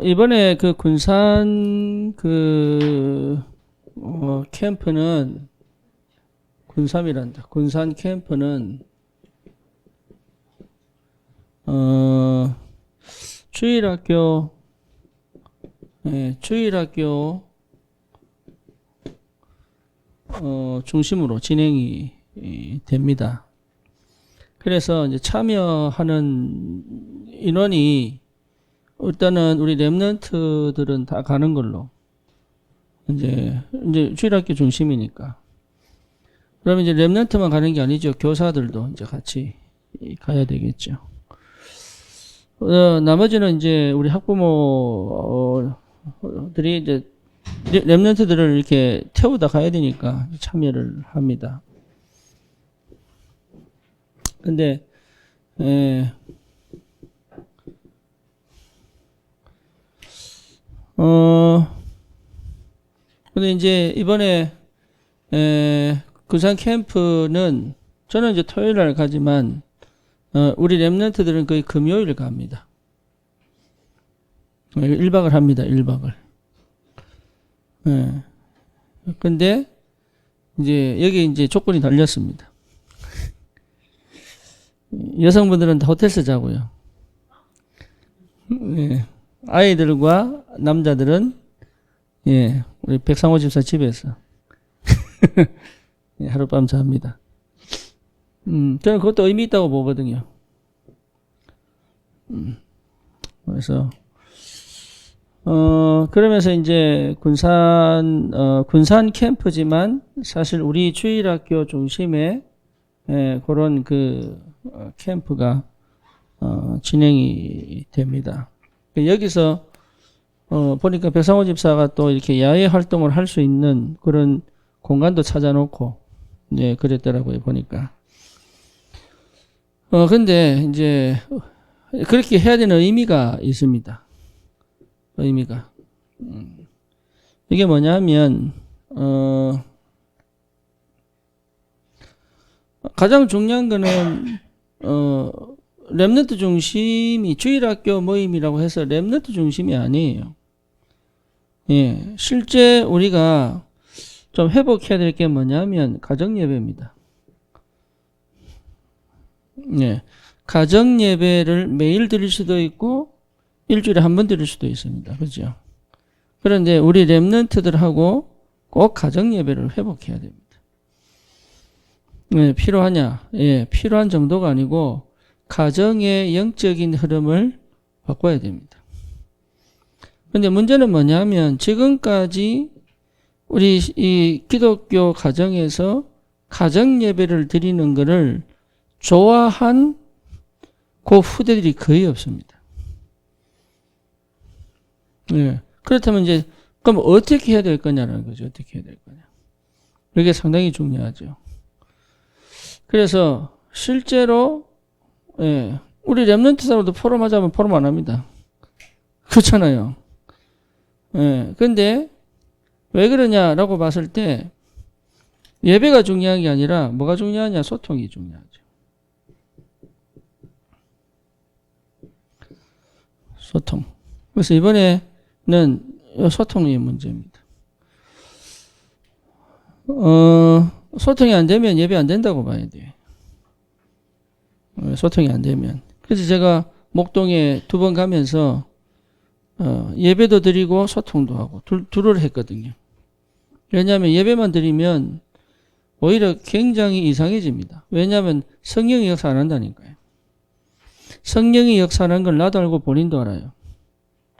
이번에 그 군산 캠프는 군삼이란다. 군산 캠프는 주일학교 주일학교 중심으로 진행이 됩니다. 그래서 이제 참여하는 인원이 일단은 우리 랩런트들은 다 가는 걸로 이제 주일학교 중심이니까. 그러면 이제 랩런트만 가는 게 아니죠. 교사들도 이제 같이 가야 되겠죠. 나머지는 이제 우리 학부모들이 이제 랩런트들을 이렇게 태우다 가야 되니까 참여를 합니다. 근데 근데 이제 이번에 군산 캠프는 저는 이제 토요일 날 가지만 우리 랩런트들은 거의 금요일 갑니다. 1박을 합니다. 1박을. 근데 이제 여기 이제 조건이 달렸습니다. 여성분들은 다 호텔에서 자고요. 아이들과 남자들은 우리 백상호 집사 집에서 하룻밤 잡니다. 저는 그것도 의미 있다고 보거든요. 그래서 그러면서 이제 군산 캠프지만 사실 우리 주일학교 중심에 그런 캠프가 진행이 됩니다. 여기서 보니까 백상호 집사가 또 이렇게 야외 활동을 할 수 있는 그런 공간도 찾아놓고 이제 그랬더라고요, 보니까. 근데 이제 그렇게 해야 되는 의미가 있습니다. 의미가. 이게 뭐냐면 가장 중요한 거는 랩런트 중심이 주일학교 모임이라고 해서 랩런트 중심이 아니에요. 실제 우리가 좀 회복해야 될 게 뭐냐면 가정예배입니다. 가정예배를 매일 드릴 수도 있고 일주일에 한 번 드릴 수도 있습니다. 그렇죠? 그런데 우리 랩런트들하고 꼭 가정예배를 회복해야 됩니다. 필요하냐? 필요한 정도가 아니고 가정의 영적인 흐름을 바꿔야 됩니다. 근데 문제는 뭐냐면 지금까지 우리 이 기독교 가정에서 가정 예배를 드리는 것을 좋아한 그 후대들이 거의 없습니다. 그렇다면 이제 그럼 어떻게 해야 될 거냐라는 거죠. 어떻게 해야 될 거냐. 이게 상당히 중요하죠. 그래서 실제로 우리 랩런트 사람도 포럼 하자면 포럼 안 합니다. 그렇잖아요. 근데 왜 그러냐라고 봤을 때 예배가 중요한 게 아니라 뭐가 중요하냐? 소통이 중요하죠. 소통. 그래서 이번에는 소통이 문제입니다. 소통이 안 되면 예배 안 된다고 봐야 돼요. 소통이 안 되면. 그래서 제가 목동에 2번 가면서 예배도 드리고 소통도 하고 둘을 했거든요. 왜냐하면 예배만 드리면 오히려 굉장히 이상해집니다. 왜냐하면 성령이 역사 안 한다니까요. 성령이 역사하는 걸 나도 알고 본인도 알아요.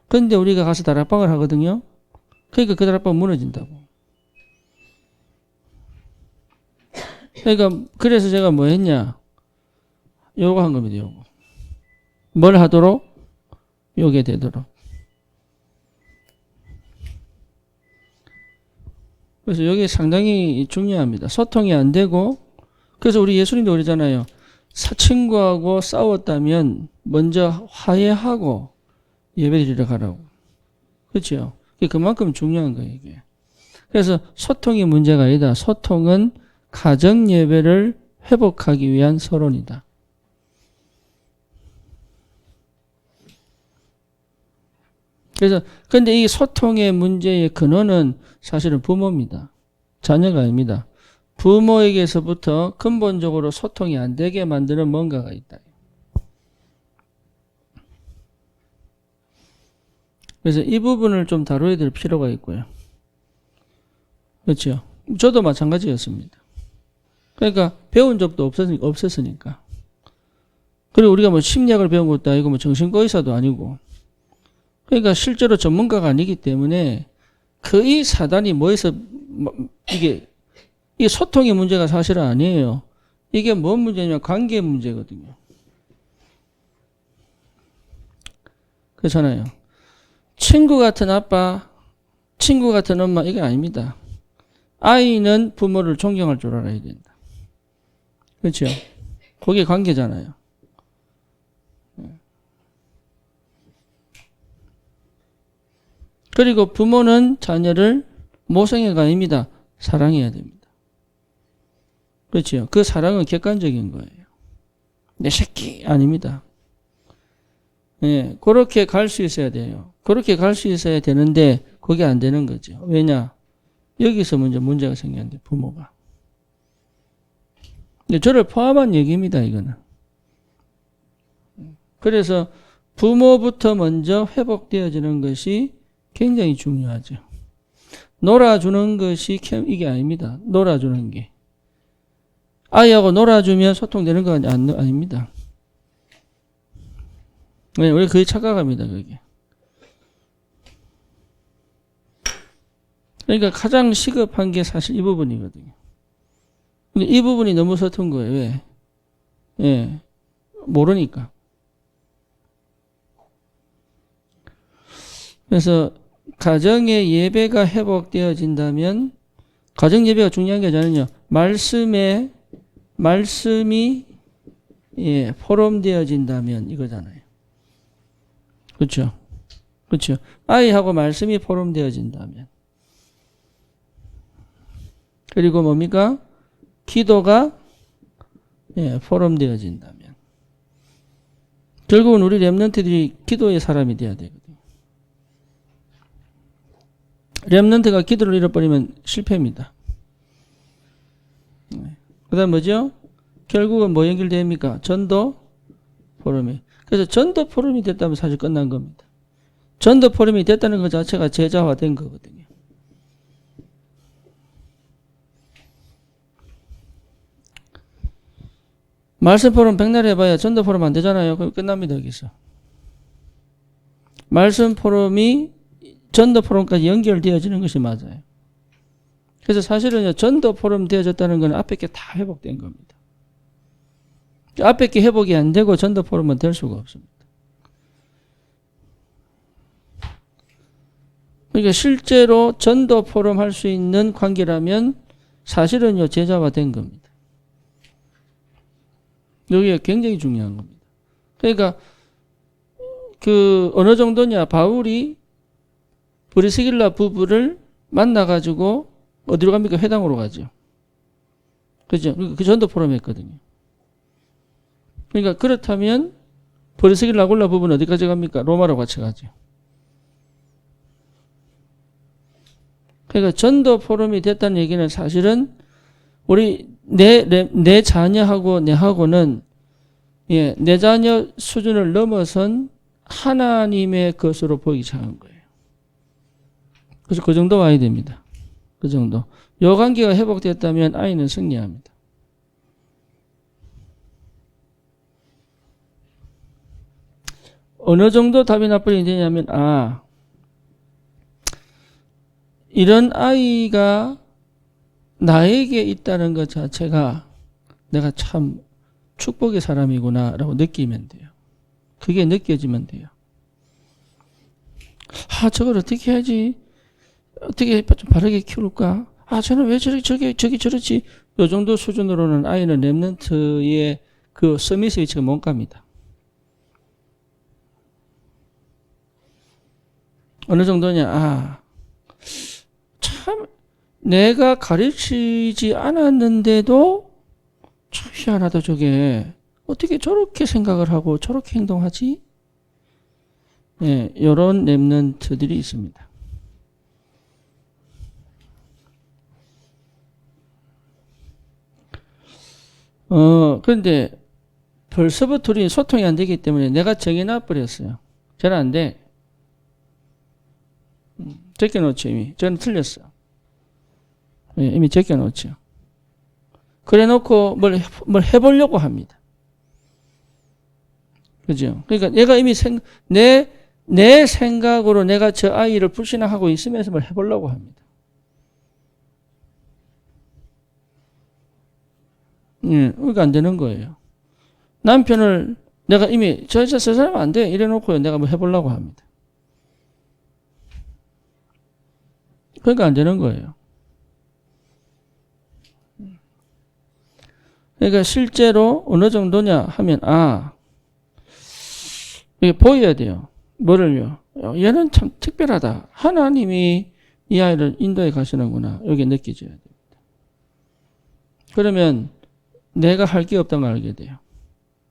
그런데 우리가 가서 다락방을 하거든요. 그러니까 그 다락방 무너진다고. 그러니까 그래서 제가 뭐 했냐. 요거 한 겁니다. 요거. 뭘 하도록? 요게 되도록. 그래서 여기 상당히 중요합니다. 소통이 안 되고, 그래서 우리 예수님도 그러잖아요. 친구하고 싸웠다면 먼저 화해하고 예배드리러 가라고. 그렇죠? 그만큼 중요한 거예요, 이게. 그래서 소통이 문제가 아니다. 소통은 가정 예배를 회복하기 위한 서론이다. 그래서 근데 이 소통의 문제의 근원은 사실은 부모입니다. 자녀가 아닙니다. 부모에게서부터 근본적으로 소통이 안 되게 만드는 뭔가가 있다. 그래서 이 부분을 좀 다뤄야 될 필요가 있고요. 그렇죠? 저도 마찬가지였습니다. 그러니까 배운 적도 없었으니까. 그리고 우리가 뭐 심리학을 배운 것도 아니고 뭐 정신과 의사도 아니고. 그러니까 실제로 전문가가 아니기 때문에 그 이 사단이 뭐에서 이게 소통의 문제가 사실은 아니에요. 이게 뭔 문제냐면 관계 문제거든요. 그렇잖아요. 친구 같은 아빠, 친구 같은 엄마 이게 아닙니다. 아이는 부모를 존경할 줄 알아야 된다. 그렇죠? 그게 관계잖아요. 그리고 부모는 자녀를 모성애가 아닙니다. 사랑해야 됩니다. 그렇죠? 그 사랑은 객관적인 거예요. 내 새끼 아닙니다. 예, 그렇게 갈 수 있어야 돼요. 그렇게 갈 수 있어야 되는데 그게 안 되는 거죠. 왜냐? 여기서 먼저 문제가 생겼는데 부모가. 저를 포함한 얘기입니다. 이거는. 그래서 부모부터 먼저 회복되어지는 것이 굉장히 중요하죠. 놀아주는 것이 이게 아닙니다. 놀아주는 게. 아이하고 놀아주면 소통되는 건 아닙니다. 네, 우리 거의 착각합니다. 그게. 그러니까 가장 시급한 게 사실 이 부분이거든요. 근데 이 부분이 너무 서툰 거예요. 왜? 예, 모르니까. 그래서 가정의 예배가 회복되어진다면 가정 예배가 중요한 게 아니잖아요. 말씀이 예, 포럼되어진다면 이거잖아요. 그렇죠? 그렇죠? 아이하고 말씀이 포럼되어진다면 그리고 뭡니까? 기도가 예, 포럼되어진다면 결국은 우리 렘넌트들이 기도의 사람이 돼야 되거든요. 렘넌트가 기도를 잃어버리면 실패입니다. 그 다음 뭐죠? 결국은 뭐 연결됩니까? 전도 포럼이. 그래서 전도 포럼이 됐다면 사실 끝난 겁니다. 전도 포럼이 됐다는 것 자체가 제자화된 거거든요. 말씀 포럼 백날 해봐야 전도 포럼 안 되잖아요. 그럼 끝납니다. 여기서. 말씀 포럼이 전도 포럼까지 연결되어지는 것이 맞아요. 그래서 사실은 전도 포럼 되어졌다는 건 앞에 게 다 회복된 겁니다. 앞에 게 회복이 안 되고 전도 포럼은 될 수가 없습니다. 그러니까 실제로 전도 포럼 할 수 있는 관계라면 사실은요 제자화된 겁니다. 여기가 굉장히 중요한 겁니다. 그러니까 그 어느 정도냐 바울이 브리스길라 부부를 만나가지고 어디로 갑니까? 회당으로 가죠. 그죠? 그 전도 포럼 했거든요. 그러니까 그렇다면 브리스길라 아굴라 부부는 어디까지 갑니까? 로마로 같이 가죠. 그러니까 전도 포럼이 됐다는 얘기는 사실은 우리 내 자녀하고 내하고는 예, 내 자녀 수준을 넘어선 하나님의 것으로 보이기 시작한 거예요. 그래서 그 정도 와야 됩니다. 그 정도. 요 관계가 회복됐다면 아이는 승리합니다. 어느 정도 답이 나쁘게 되냐면 이런 아이가 나에게 있다는 것 자체가 내가 참 축복의 사람이구나 라고 느끼면 돼요. 그게 느껴지면 돼요. 저걸 어떻게 해야지? 어떻게 좀 바르게 키울까? 저는 왜 저기 저렇지? 요 정도 수준으로는 아이는 렘넌트의 그 서밋 위치가 못 갑니다. 어느 정도냐? 참 내가 가르치지 않았는데도 참 희한하다 저게. 어떻게 저렇게 생각을 하고 저렇게 행동하지? 예, 요런 랩런트들이 있습니다. 그런데 벌써부터 우리 소통이 안 되기 때문에 내가 정해놔 버렸어요. 저는 안 돼. 제껴놓죠, 이미. 저는 틀렸어. 예, 이미 제껴놓죠. 그래 놓고 뭘 해보려고 합니다. 그죠? 그러니까 내가 이미 내 생각으로 내가 저 아이를 불신하고 있으면서 뭘 해보려고 합니다. 예, 그러니까 안 되는 거예요. 남편을 내가 이미 저 사람 안 돼. 이래 놓고 내가 뭐 해보려고 합니다. 그러니까 안 되는 거예요. 그러니까 실제로 어느 정도냐 하면, 이게 보여야 돼요. 뭐를요? 얘는 참 특별하다. 하나님이 이 아이를 인도해 가시는구나. 여기 느껴져야 됩니다. 그러면 내가 할 게 없다는 걸 알게 돼요.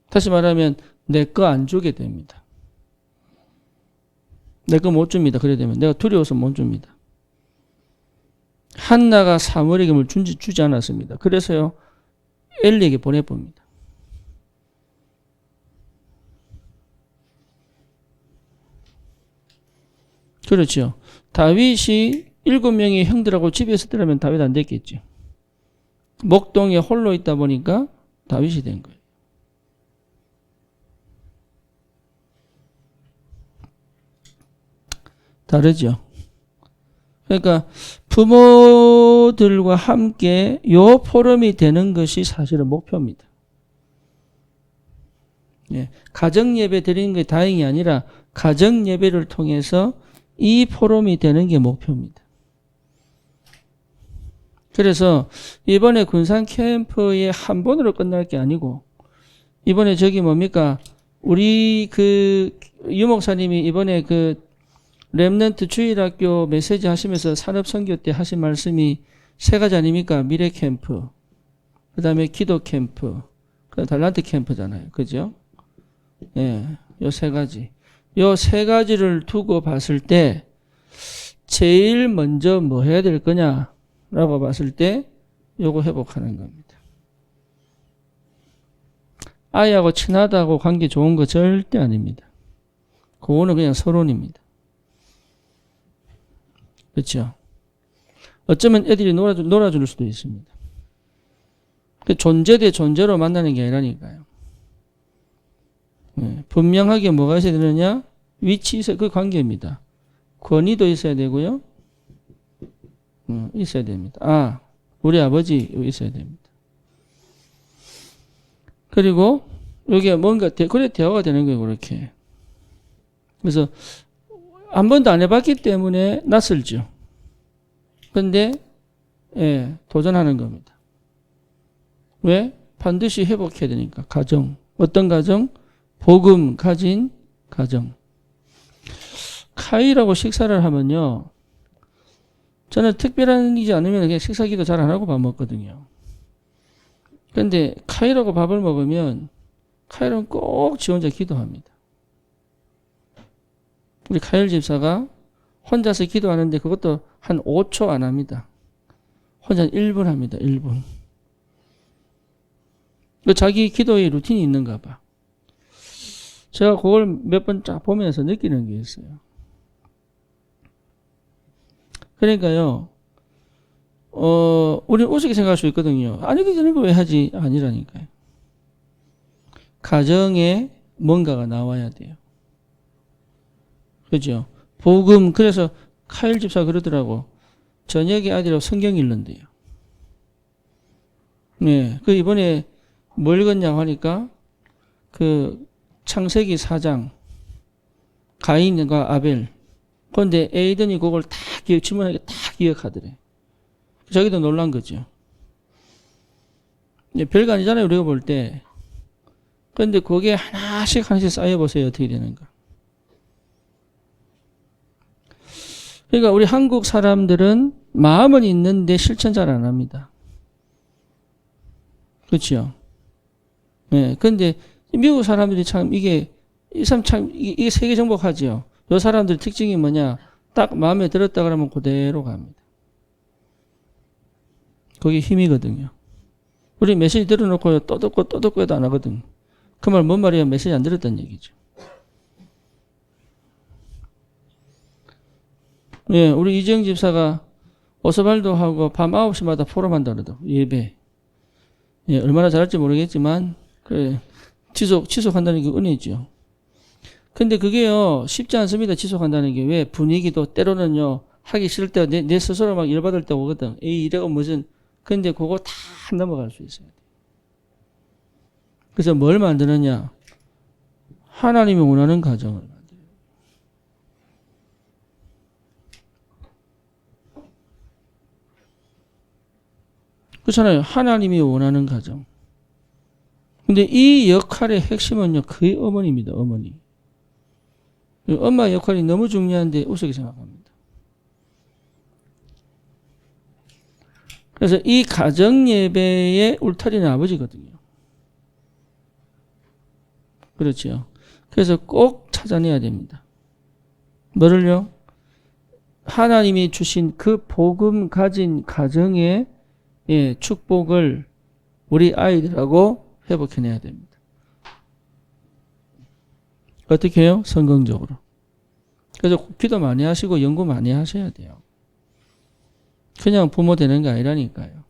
다시 말하면 내 거 안 주게 됩니다. 내 거 못 줍니다. 그래 되면 내가 두려워서 못 줍니다. 한나가 사무엘에게 뭘 주지 않았습니다. 그래서요, 엘리에게 보내봅니다. 그렇죠. 다윗이 7명의 형들하고 집에 있었더라면 다윗 안 됐겠죠. 목동에 홀로 있다 보니까 다윗이 된 거예요. 다르죠. 그러니까 부모들과 함께 요 포럼이 되는 것이 사실은 목표입니다. 예, 가정 예배 드리는 게 다행이 아니라 가정 예배를 통해서 이 포럼이 되는 게 목표입니다. 그래서 이번에 군산 캠프에 한 번으로 끝날 게 아니고 이번에 저기 뭡니까? 우리 유 목사님이 이번에 렘넌트 주일학교 메시지 하시면서 산업선교 때 하신 말씀이 3가지 아닙니까? 미래 캠프, 그 다음에 기도 캠프, 그 다음에 달란트 캠프잖아요. 그죠? 예, 요 3가지. 요 3가지를 두고 봤을 때 제일 먼저 뭐 해야 될 거냐라고 봤을 때 요거 회복하는 겁니다. 아이하고 친하다고 관계 좋은 거 절대 아닙니다. 그거는 그냥 서론입니다. 그렇죠? 어쩌면 애들이 놀아줄 수도 있습니다. 존재 대 존재로 만나는 게 아니라니까요. 네, 분명하게 뭐가 있어야 되느냐? 위치 있어야, 그 관계입니다. 권위도 있어야 되고요. 있어야 됩니다. 우리 아버지 있어야 됩니다. 그리고 여기에 뭔가 그래 대화가 되는 거예요. 그렇게. 그래서 한 번도 안 해봤기 때문에 낯설죠. 근데 예, 도전하는 겁니다. 왜? 반드시 회복해야 되니까. 가정. 어떤 가정? 복음 가진 가정. 카이라고 식사를 하면요. 저는 특별한 일이지 않으면 그냥 식사기도 잘 안 하고 밥 먹거든요. 근데 카이라고 밥을 먹으면 카이는 꼭 지 혼자 기도합니다. 우리 카일 집사가 혼자서 기도하는데 그것도 한 5초 안 합니다. 혼자 1분 합니다. 1분. 자기 기도의 루틴이 있는가 봐. 제가 그걸 몇 번 쫙 보면서 느끼는 게 있어요. 그러니까요, 우리는 우습게 생각할 수 있거든요. 아니, 되는 거 왜 하지? 아니라니까요. 가정에 뭔가가 나와야 돼요. 그죠? 복음, 그래서 카일 집사 그러더라고. 저녁에 아들하고 성경 읽는데요. 네. 이번에 뭘 읽었냐고 하니까, 창세기 4장, 가인과 아벨. 그런데 에이든이 그걸 다 질문하게 다 기억하더래. 자기도 놀란 거죠. 별거 아니잖아요, 우리가 볼 때. 그런데 그게 하나씩 쌓여보세요. 어떻게 되는가. 그러니까 우리 한국 사람들은 마음은 있는데 실천 잘 안 합니다. 그렇죠? 네. 근데 미국 사람들이 참 이게 세계 정복하죠. 요 사람들 특징이 뭐냐? 딱 마음에 들었다 그러면 그대로 갑니다. 그게 힘이거든요. 우리 메시지 들어놓고 또 듣고 해도 안 하거든. 그 말 뭔 말이야? 메시지 안 들었다는 얘기죠. 예, 우리 이재영 집사가 오스발도 하고 밤 9시마다 포럼한다 그러더라고. 예배. 예, 얼마나 잘할지 모르겠지만, 그래, 지속한다는 게 은혜죠. 근데 그게요, 쉽지 않습니다. 지속한다는 게. 왜? 분위기도 때로는요, 하기 싫을 때, 내 스스로 막 열받을 때 오거든. 에이, 이래가 무슨, 근데 그거 다 넘어갈 수 있어요. 그래서 뭘 만드느냐? 하나님이 원하는 가정을 만들어요. 그렇잖아요. 하나님이 원하는 가정. 근데 이 역할의 핵심은요, 거의 어머니입니다. 어머니. 엄마 역할이 너무 중요한데 우습게 생각합니다. 그래서 이 가정 예배의 울타리는 아버지거든요. 그렇죠. 그래서 꼭 찾아내야 됩니다. 뭐를요? 하나님이 주신 그 복음 가진 가정의 축복을 우리 아이들하고 회복해내야 됩니다. 어떻게 해요? 성경적으로. 그래서 기도 많이 하시고 연구 많이 하셔야 돼요. 그냥 부모 되는 게 아니라니까요.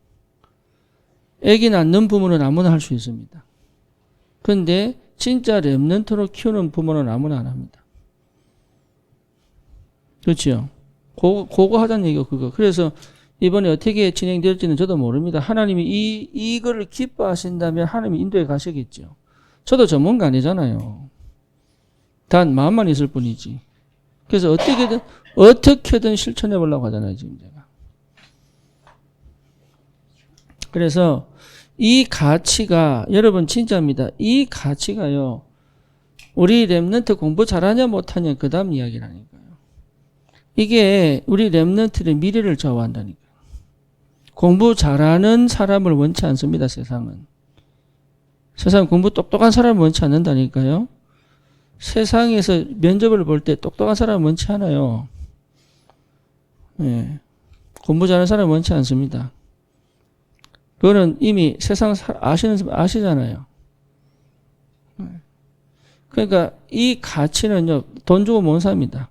애기 낳는 부모는 아무나 할 수 있습니다. 근데 진짜 렘넌트로 키우는 부모는 아무나 안 합니다. 그렇죠? 그거 하자는 얘기가 그거. 그래서 이번에 어떻게 진행될지는 저도 모릅니다. 하나님이 이거를 기뻐하신다면 하나님이 인도에 가시겠죠. 저도 전문가 아니잖아요. 단 마음만 있을 뿐이지. 그래서 어떻게든 실천해 보려고 하잖아요, 지금 제가. 그래서 이 가치가 여러분 진짜입니다. 이 가치가요. 우리 렘넌트 공부 잘하냐 못하냐 그 다음 이야기라니까요. 이게 우리 렘넌트의 미래를 좌우한다니까요. 공부 잘하는 사람을 원치 않습니다. 세상은. 세상 공부 똑똑한 사람을 원치 않는다니까요. 세상에서 면접을 볼 때 똑똑한 사람을 원치 않아요. 예. 공부 잘하는 사람을 원치 않습니다. 그거는 이미 세상 아시잖아요. 그러니까 이 가치는요, 돈 주고 못 삽니다.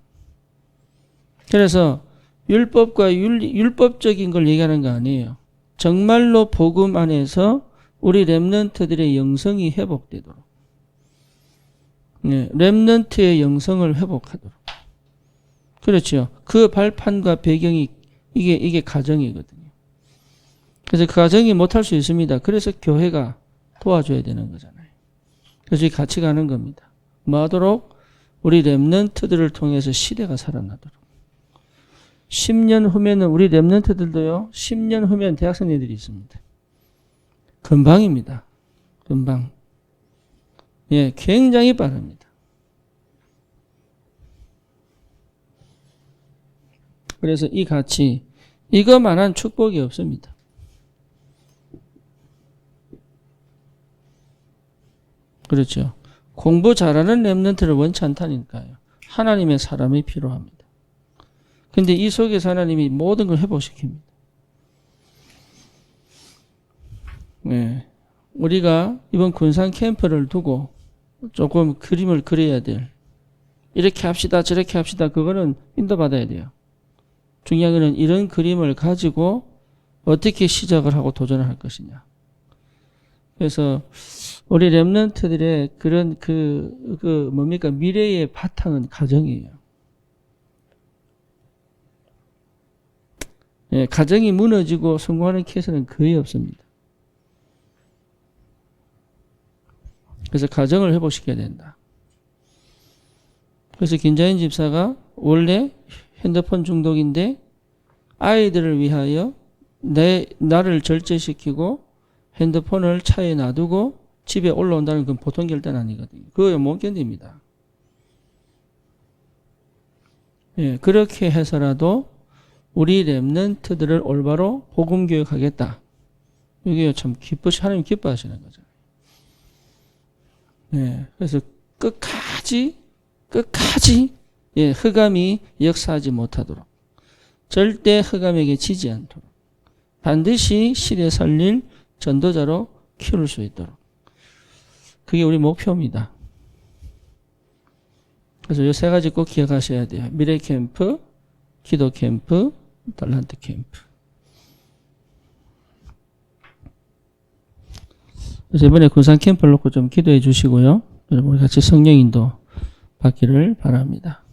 그래서 율법과 율법적인 걸 얘기하는 거 아니에요. 정말로 복음 안에서 우리 렘넌트들의 영성이 회복되도록. 네, 렘넌트의 영성을 회복하도록. 그렇죠. 그 발판과 배경이 이게 가정이거든요. 그래서 그 가정이 못할 수 있습니다. 그래서 교회가 도와줘야 되는 거잖아요. 그래서 이 같이 가는 겁니다. 뭐 하도록? 우리 렘넌트들을 통해서 시대가 살아나도록. 10년 후면은 우리 렘넌트들도요. 10년 후면 대학생 애들이 있습니다. 금방입니다. 금방. 예, 굉장히 빠릅니다. 그래서 이 가치, 이거만한 축복이 없습니다. 그렇죠. 공부 잘하는 렘넌트를 원치 않다니까요. 하나님의 사람이 필요합니다. 근데 이 속에서 하나님이 모든 걸 회복시킵니다. 네. 우리가 이번 군산 캠프를 두고 조금 그림을 그려야 될, 이렇게 합시다 저렇게 합시다, 그거는 인도받아야 돼요. 중요한 거는 이런 그림을 가지고 어떻게 시작을 하고 도전을 할 것이냐. 그래서 우리 렘넌트들의 그런 뭡니까, 미래의 바탕은 가정이에요. 예, 가정이 무너지고 성공하는 케이스는 거의 없습니다. 그래서 가정을 회복시켜야 된다. 그래서 김자인 집사가 원래 핸드폰 중독인데 아이들을 위하여 나를 절제시키고 핸드폰을 차에 놔두고 집에 올라온다는 건 보통 결단은 아니거든요. 그거 못 견딥니다. 예, 그렇게 해서라도 우리 렘넌트들을 올바로 복음 교육하겠다. 이게 참 하나님 기뻐하시는 거죠. 예, 그래서 끝까지 예, 흑암이 역사하지 못하도록 절대 흑암에게 지지 않도록 반드시 실에 살릴 전도자로 키울 수 있도록 그게 우리 목표입니다. 그래서 이 세 가지 꼭 기억하셔야 돼요. 미래 캠프, 기도 캠프, 달란트 캠프. 그래서 이번에 군산 캠프를 놓고 좀 기도해 주시고요. 여러분 같이 성령 인도 받기를 바랍니다.